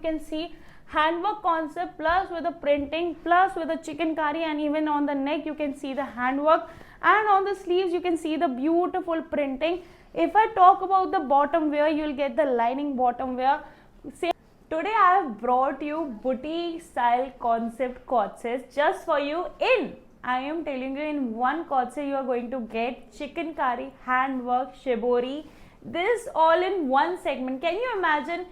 You can see handwork concept plus with the printing plus with the chikankari, and even on the neck you can see the handwork, and on the sleeves you can see the beautiful printing. If I talk about the bottom wear, you will get the lining bottom wear. Today I have brought you boutique style concept cord sets just for you. I am telling you, in one cord set you are going to get chikankari, handwork, shibori, this all in one segment. Can you imagine?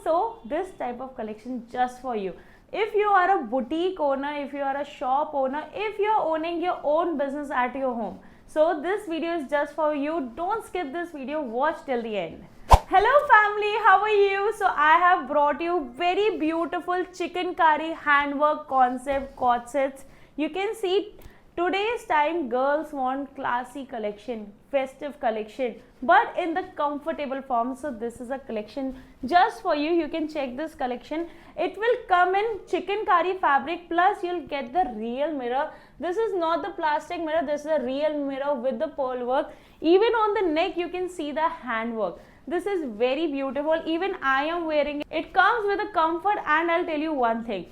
So this type of collection just for you. If you are a boutique owner, if you are a shop owner, if you are owning your own business at your home, so this video is just for you. Don't skip this video, watch till the end. Hello family, how are you? So I have brought you very beautiful chikankari handwork concept cord sets. You can see today's time girls want classy collection, festive collection, but in the comfortable form. So this is a collection just for you. You can check this collection. It will come in chikankari fabric, plus you'll get the real mirror. This is not the plastic mirror, this is a real mirror with the pearl work. Even on the neck you can see the handwork. This is very beautiful. Even I am wearing it. It comes with a comfort, and I'll tell you one thing.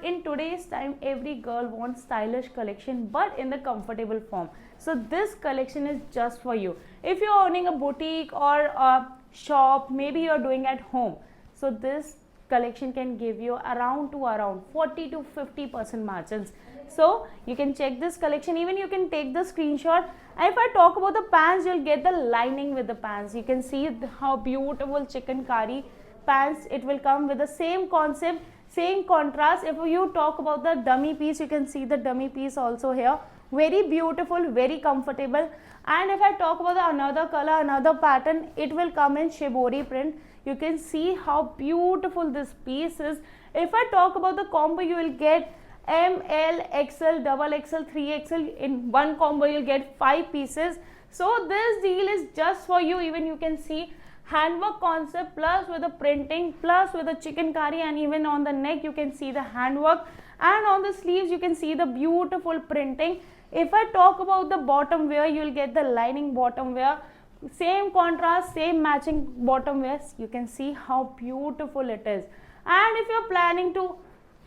In today's time, every girl wants stylish collection but in the comfortable form. So this collection is just for you. If you're owning a boutique or a shop, maybe you're doing at home, so this collection can give you around 40 to 50% margins. So you can check this collection. Even you can take the screenshot. And if I talk about the pants, you'll get the lining with the pants. You can see how beautiful chikankari pants. It will come with the same concept, same contrast. If you talk about the dummy piece, you can see the dummy piece also here. Very beautiful, very comfortable. And if I talk about the another color, another pattern, it will come in shibori print. You can see how beautiful this piece is. If I talk about the combo, you will get M, L, XL, double XL, 3XL. In one combo you'll get 5 pieces. So this deal is just for you. Even you can see handwork concept plus with the printing plus with the chikankari, and even on the neck you can see the handwork, and on the sleeves you can see the beautiful printing. If I talk about the bottom wear, you will get the lining bottom wear, same contrast, same matching bottom wears. You can see how beautiful it is. And if you're planning to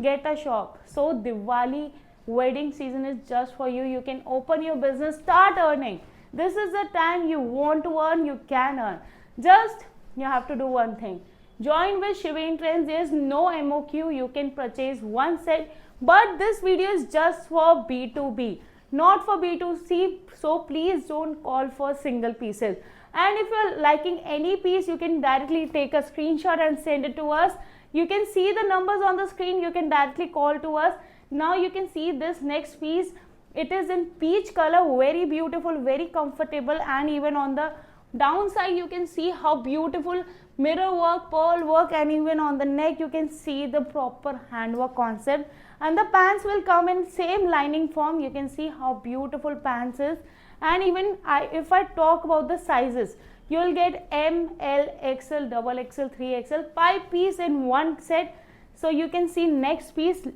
get a shop, so Diwali wedding season is just for you. You can open your business, start earning. This is the time you want to earn, you can earn. Just you have to do one thing. Join with Shiven Trendz. There is no MOQ. You can purchase one set. But this video is just for B2B, not for B2C. So please don't call for single pieces. And if you're liking any piece, you can directly take a screenshot and send it to us. You can see the numbers on the screen. You can directly call to us. Now you can see this next piece. It is in peach color. Very beautiful, very comfortable, and even on the downside you can see how beautiful mirror work, pearl work, and even on the neck you can see the proper handwork concept. And the pants will come in same lining form. You can see how beautiful pants is. And even if I talk about the sizes, you will get M, L, XL, double XL, 3XL, 5 piece in one set. So you can see next piece.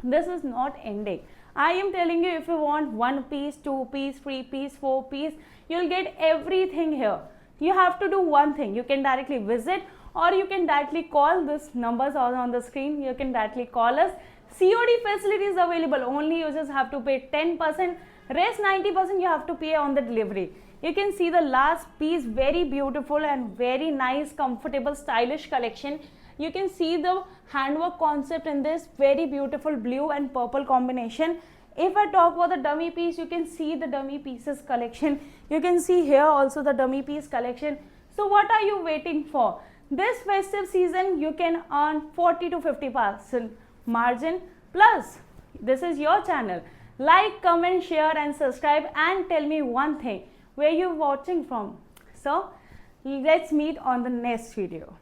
This is not ending. I am telling you, if you want 1 piece, 2 piece, 3 piece, 4 piece, you'll get everything here. You have to do one thing. You can directly visit, or you can directly call. This numbers are on the screen. You can directly call us. COD facility is available. Only you just have to pay 10%. Rest 90% you have to pay on the delivery. You can see the last piece, very beautiful and very nice, comfortable, stylish collection. You can see the handwork concept in this very beautiful blue and purple combination. If I talk about the dummy piece, you can see the dummy pieces collection. You can see here also the dummy piece collection. So what are you waiting for? This festive season you can earn 40 to 50% margin. Plus, this is your channel. Like, comment, share and subscribe, and tell me one thing, where you're watching from. So let's meet on the next video.